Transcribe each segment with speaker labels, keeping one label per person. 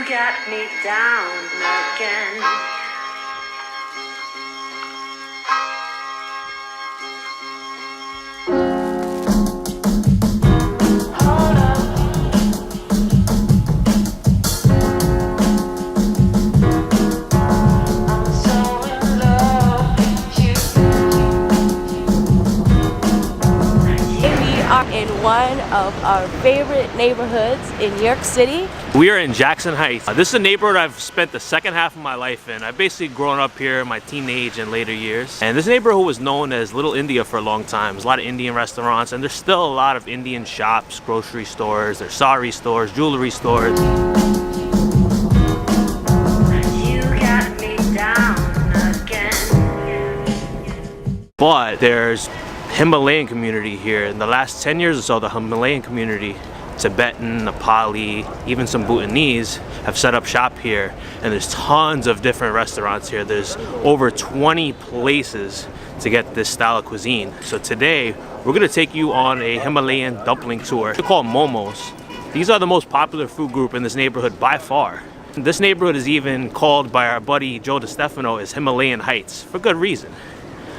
Speaker 1: got me down again.
Speaker 2: In one of our favorite neighborhoods in New York City.
Speaker 3: We are in Jackson Heights. This is a neighborhood I've spent the second half of my life in. I've basically grown up here in my teenage and later years. And this neighborhood was known as Little India for a long time. There's a lot of Indian restaurants, and there's still a lot of Indian shops, grocery stores, there's sari stores, jewelry stores.
Speaker 1: You got me down again.
Speaker 3: But there's Himalayan community here. In the last 10 years or so, the Himalayan community, Tibetan, Nepali, even some Bhutanese have set up shop here, and there's tons of different restaurants here. There's over 20 places to get this style of cuisine. So today we're gonna take you on a Himalayan dumpling tour. They're called momos. These are the most popular food group in this neighborhood by far. This neighborhood is even called by our buddy Joe DeStefano as Himalayan Heights for good reason.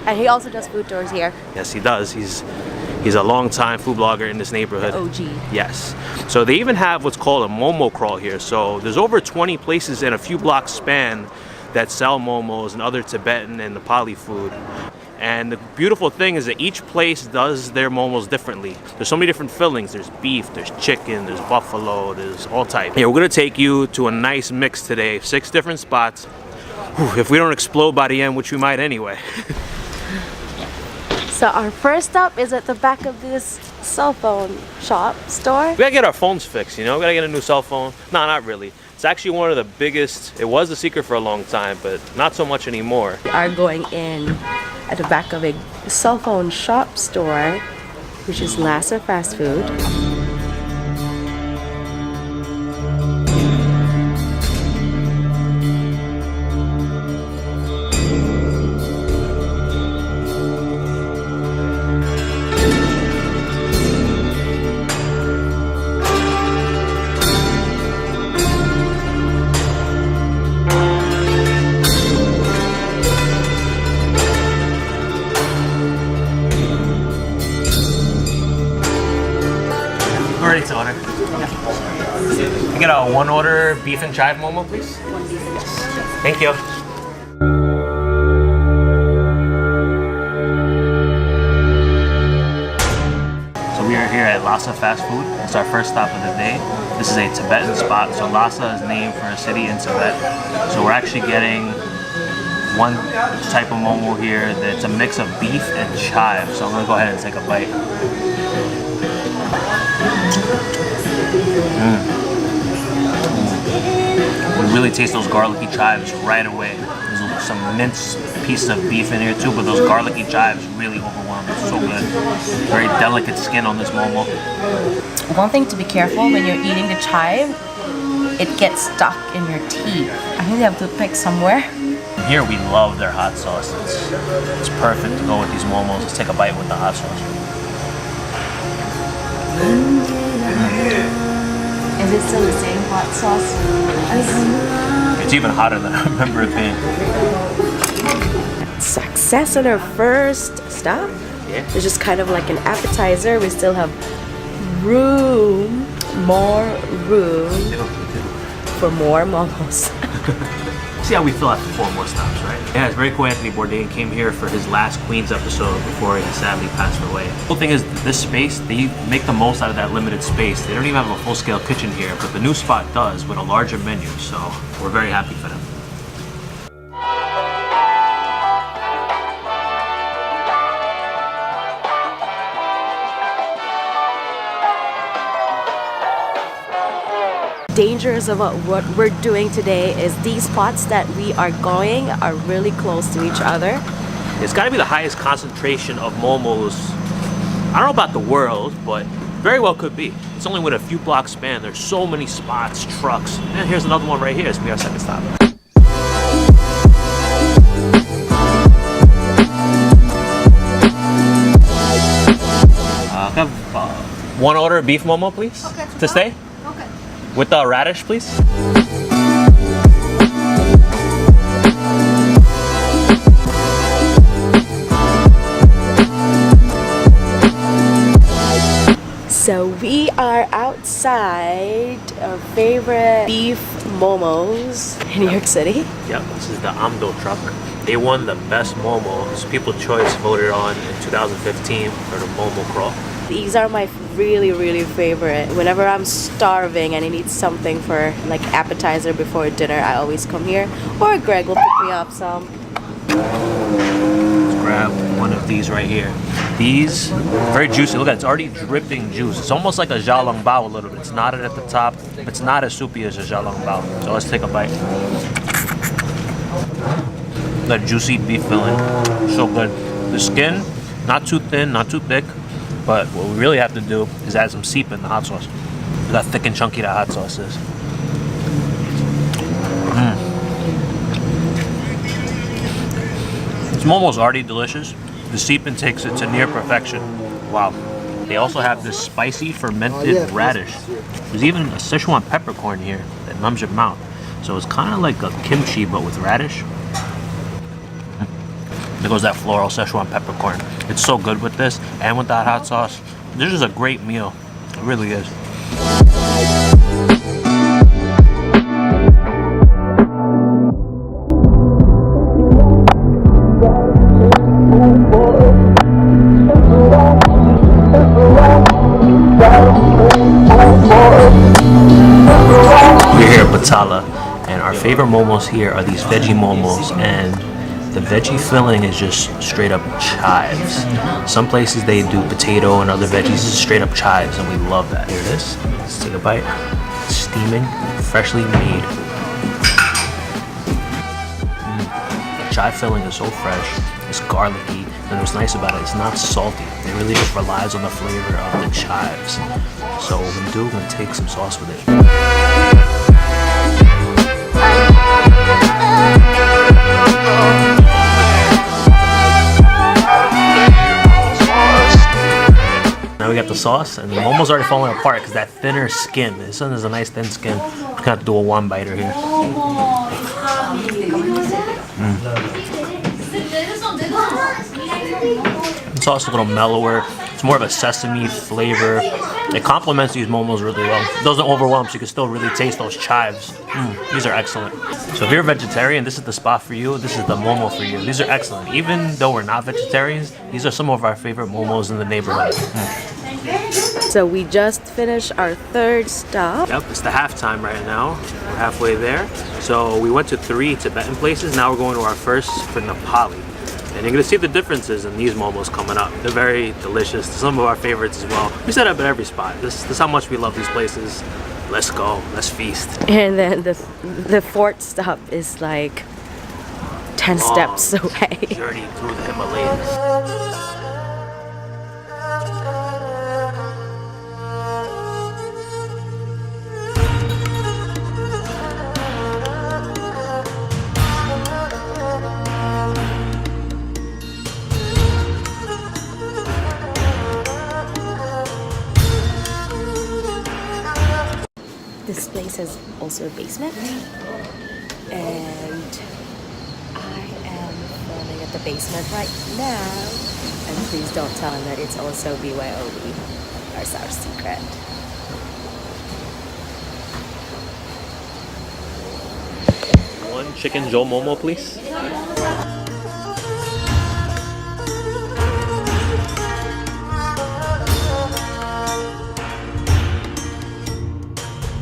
Speaker 2: And he also does food tours here.
Speaker 3: Yes, he does. He's a long-time food blogger in this neighborhood.
Speaker 2: The OG.
Speaker 3: Yes. So they even have what's called a Momo crawl here. So there's over 20 places in a few blocks span that sell momos and other Tibetan and Nepali food. And the beautiful thing is that each place does their momos differently. There's so many different fillings. There's beef, there's chicken, there's buffalo, there's all types. Yeah, we're gonna take you to a nice mix today. 6 different spots. Whew, if we don't explode by the end, which we might anyway.
Speaker 2: So our first stop is at the back of this cell phone store.
Speaker 3: We gotta get our phones fixed, you know? We gotta get a new cell phone. No, not really. It's actually one of the biggest, it was a secret for a long time, but not so much anymore.
Speaker 2: We are going in at the back of a cell phone shop store, which is Lhasa fast food.
Speaker 3: Ready to order. Can I get a 1 order beef and chive momo, please? Yes. Thank you. So we are here at Lhasa Fast Food. It's our first stop of the day. This is a Tibetan spot. So Lhasa is named for a city in Tibet. So we're actually getting one type of momo here that's a mix of beef and chive. So I'm gonna go ahead and take a bite. You really taste those garlicky chives right away. There's some minced pieces of beef in here too, but those garlicky chives really overwhelm. It's so good. Very delicate skin on this momo.
Speaker 2: One thing to be careful when you're eating the chive, it gets stuck in your teeth. I think they have to pick somewhere.
Speaker 3: Here we love their hot sauce. It's perfect to go with these momos. Let's take a bite with the hot sauce.
Speaker 2: Is it still the same hot sauce?
Speaker 3: It's even hotter than I remember it being.
Speaker 2: Success on our first stop.
Speaker 3: Yeah.
Speaker 2: It's just kind of like an appetizer. We still have room, more room for more momos.
Speaker 3: See how we feel after 4 more stops, right? Yeah, it's very cool. Anthony Bourdain came here for his last Queens episode before he sadly passed away. The cool thing is this space, they make the most out of that limited space. They don't even have a full-scale kitchen here, but the new spot does with a larger menu, so we're very happy for them.
Speaker 2: Dangers about what we're doing today is these spots that we are going are really close to each other.
Speaker 3: It's got to be the highest concentration of momos, I don't know about the world, but very well could be. It's only with a few blocks span. There's so many spots, trucks, and here's another one right here. It's gonna be our second stop. Can I have, 1 order beef momo, please?
Speaker 4: Okay,
Speaker 3: to stay?
Speaker 4: Okay.
Speaker 3: With the radish, please.
Speaker 2: decide our favorite beef momos in New York City.
Speaker 3: Yep, this is the AMDO truck. They won the best momos. People's Choice voted on in 2015 for the Momo crawl.
Speaker 2: These are my really favorite. Whenever I'm starving and I need something for like appetizer before dinner, I always come here. Or Greg will pick me up some.
Speaker 3: Let's grab one of these right here. These, very juicy. Look at it, it's already dripping juice. It's almost like a xiaolong bao a little bit. It's knotted at the top. It's not as soupy as a xiaolong bao. So let's take a bite. That juicy beef filling, so good. The skin, not too thin, not too thick. But what we really have to do is add some seep in the hot sauce. Look how thick and chunky that hot sauce is. This momo's already delicious. The seeping takes it to near perfection. Wow. They also have this spicy fermented radish. There's even a Sichuan peppercorn here that numbs your mouth. So it's kind of like a kimchi but with radish. There goes that floral Sichuan peppercorn. It's so good with this and with that hot sauce. This is a great meal. It really is. We're here at Potala, and our favorite momos here are these veggie momos, and the veggie filling is just straight up chives. Some places they do potato and other veggies. This is straight up chives, and we love that. Here it is. Let's take a bite. Steaming, freshly made. The chive filling is so fresh. It's garlicky, and what's nice about it, it's not salty. It really just relies on the flavor of the chives. So what we're gonna do, we're gonna take some sauce with it. Now we got the sauce, and the momo's already falling apart because that thinner skin. This one is a nice thin skin. We got to do a one biter here. The sauce is a little mellower. It's more of a sesame flavor. It complements these momos really well. It doesn't overwhelm, so you can still really taste those chives. These are excellent. So if you're a vegetarian, this is the spot for you. This is the momo for you. These are excellent. Even though we're not vegetarians, these are some of our favorite momos in the neighborhood.
Speaker 2: So we just finished our third stop.
Speaker 3: Yep, it's the halftime right now. We're halfway there. So we went to 3 Tibetan places. Now we're going to our first for Nepali. And you're gonna see the differences in these momos coming up. They're very delicious. Some of our favorites as well. We set up at every spot. This is how much we love these places. Let's go, let's feast.
Speaker 2: And then the fourth stop is like 10 steps away.
Speaker 3: Journey through the Himalayas.
Speaker 2: This place has also a basement, and I am filming at the basement right now. And please don't tell them that it's also BYOB. That's our secret.
Speaker 3: One chicken Joe Momo, please.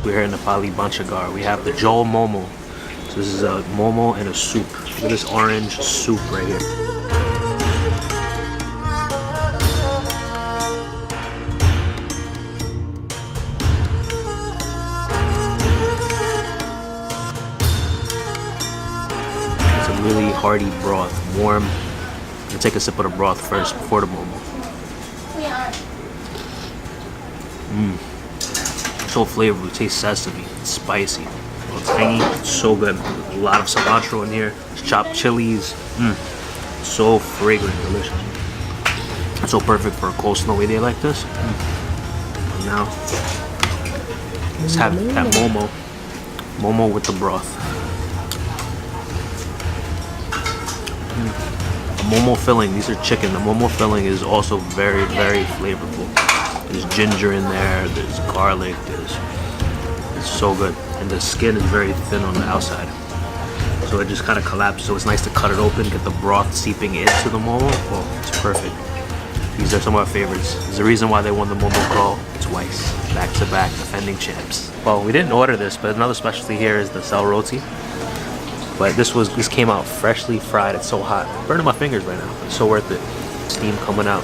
Speaker 3: We're here in Nepali Bhanchha Ghar. We have the Joel Momo. So this is a momo and a soup. Look at this orange soup right here. It's a really hearty broth, warm. I'm gonna take a sip of the broth first before the momo. So flavorful, it tastes sesame, it's spicy, it's tangy, it's so good. There's a lot of cilantro in here, chopped chilies, so fragrant, delicious. It's so perfect for a coleslaw they like this. And now, let's have that momo with the broth. The momo filling, these are chicken, the momo filling is also very, very flavorful. There's ginger in there, there's garlic, it's so good. And the skin is very thin on the outside. So it just kind of collapses, so it's nice to cut it open, get the broth seeping into the momo. Oh, it's perfect. These are some of our favorites. There's a reason why they won the Momo crawl twice, back-to-back defending champs. Well, we didn't order this, but another specialty here is the cell roti. But this came out freshly fried. It's so hot. I'm burning my fingers right now. It's so worth it. Steam coming out.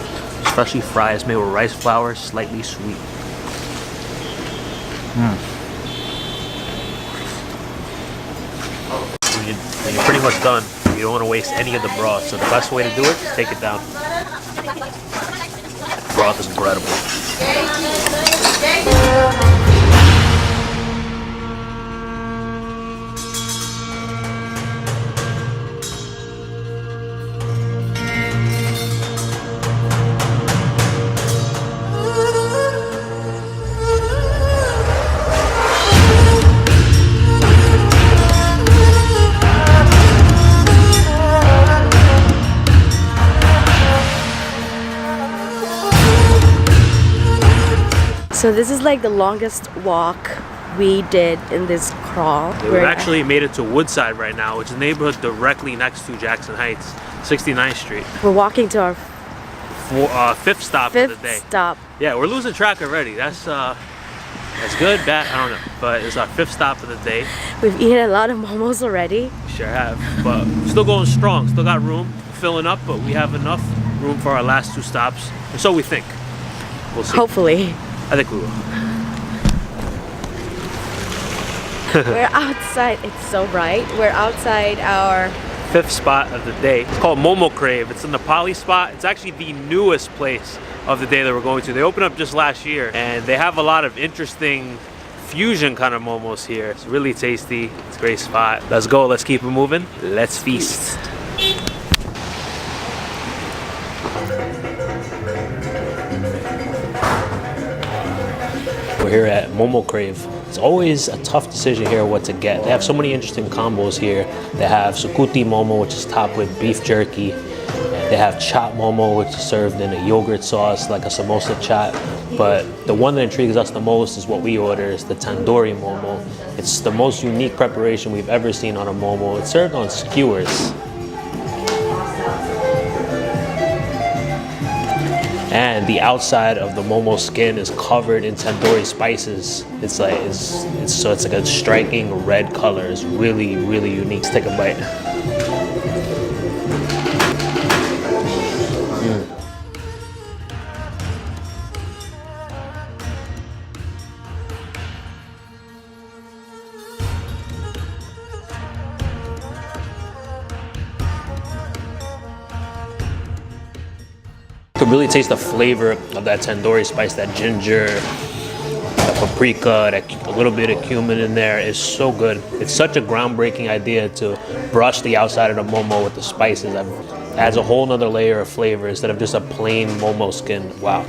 Speaker 3: Freshly fried. It's made with rice flour, slightly sweet. When you're pretty much done, you don't want to waste any of the broth. So the best way to do it is take it down. Broth is incredible.
Speaker 2: So this is like the longest walk we did in this crawl.
Speaker 3: We've actually made it to Woodside right now, which is a neighborhood directly next to Jackson Heights, 69th Street.
Speaker 2: We're walking to our
Speaker 3: fifth stop of the day.
Speaker 2: stop.
Speaker 3: Yeah, we're losing track already. That's good, bad, I don't know. But it's our fifth stop of the day.
Speaker 2: We've eaten a lot of momos already.
Speaker 3: We sure have, but still going strong. Still got room, filling up, but we have enough room for our last two stops. And so we think. We'll see.
Speaker 2: Hopefully.
Speaker 3: I think we will.
Speaker 2: We're outside. It's so bright. We're outside our
Speaker 3: fifth spot of the day. It's called Momo Crave. It's a Nepali spot. It's actually the newest place of the day that we're going to. They opened up just last year, and they have a lot of interesting fusion kind of momos here. It's really tasty. It's a great spot. Let's go. Let's keep it moving. Let's feast. We're here at Momo Crave. It's always a tough decision here what to get. They have so many interesting combos here. They have sukuti momo, which is topped with beef jerky. They have chop momo, which is served in a yogurt sauce like a samosa chop. But the one that intrigues us the most is what we order, is the tandoori momo. It's the most unique preparation we've ever seen on a momo. It's served on skewers. And the outside of the momo skin is covered in tandoori spices. It's like it's like a striking red color. It's really, really unique. Let's take a bite. You can really taste the flavor of that tandoori spice, that ginger, the paprika, a little bit of cumin in there. Is so good. It's such a groundbreaking idea to brush the outside of the momo with the spices. It adds a whole nother layer of flavor instead of just a plain momo skin. Wow.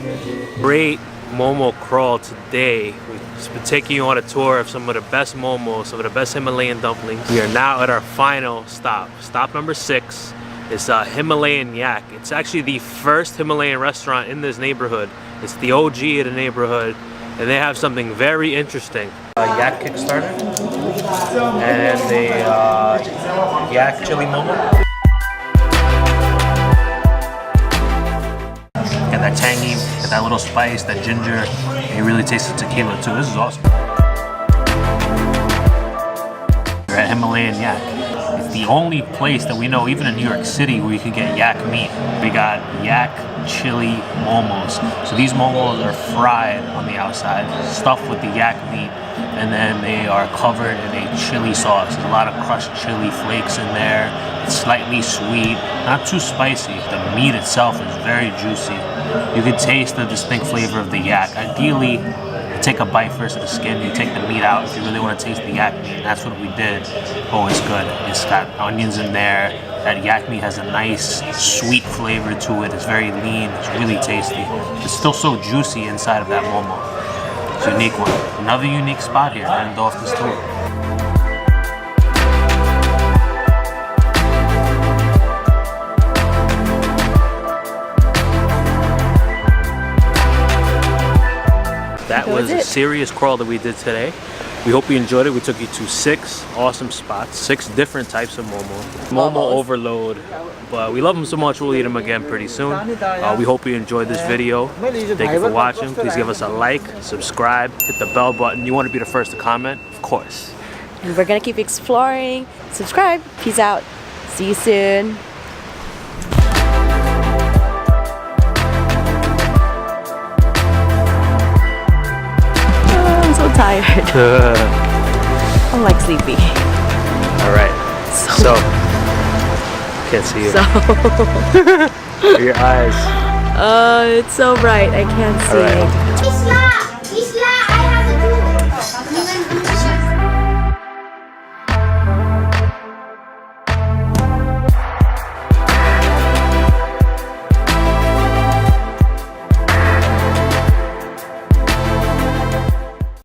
Speaker 3: Great momo crawl today. We've been taking you on a tour of some of the best momos, some of the best Himalayan dumplings. We are now at our final stop. Stop number 6. It's Himalayan Yak. It's actually the first Himalayan restaurant in this neighborhood. It's the OG of the neighborhood, and they have something very interesting. Yak Kickstarter, and the Yak Chili Momo. And that tangy, and that little spice, that ginger, and you really taste the tequila too. This is awesome. We're at Himalayan Yak. It's the only place that we know, even in New York City, where you can get yak meat. We got yak chili momos. So these momos are fried on the outside, stuffed with the yak meat, and then they are covered in a chili sauce. There's a lot of crushed chili flakes in there. It's slightly sweet, not too spicy. The meat itself is very juicy. You can taste the distinct flavor of the yak. Ideally, take a bite first of the skin, you take the meat out if you really want to taste the yak meat. That's what we did. Oh, it's good. It's got onions in there. That yak meat has a nice sweet flavor to it. It's very lean. It's really tasty. It's still so juicy inside of that momo. It's a unique one. Another unique spot here to end off this tour. that was a serious crawl that we did today. We hope you enjoyed it. We took you to 6 awesome spots, 6 different types of momo. Momo overload, but we love them so much we'll eat them again pretty soon. We hope you enjoyed this video. Thank you for watching. Please give us a like, subscribe, hit the bell button. You want to be the first to comment? Of course.
Speaker 2: And we're gonna keep exploring. Subscribe. Peace out. See you soon. I'm so tired. I'm like sleepy.
Speaker 3: Alright. So can't see you.
Speaker 2: So
Speaker 3: your eyes.
Speaker 2: it's so bright. I can't see.
Speaker 3: All right.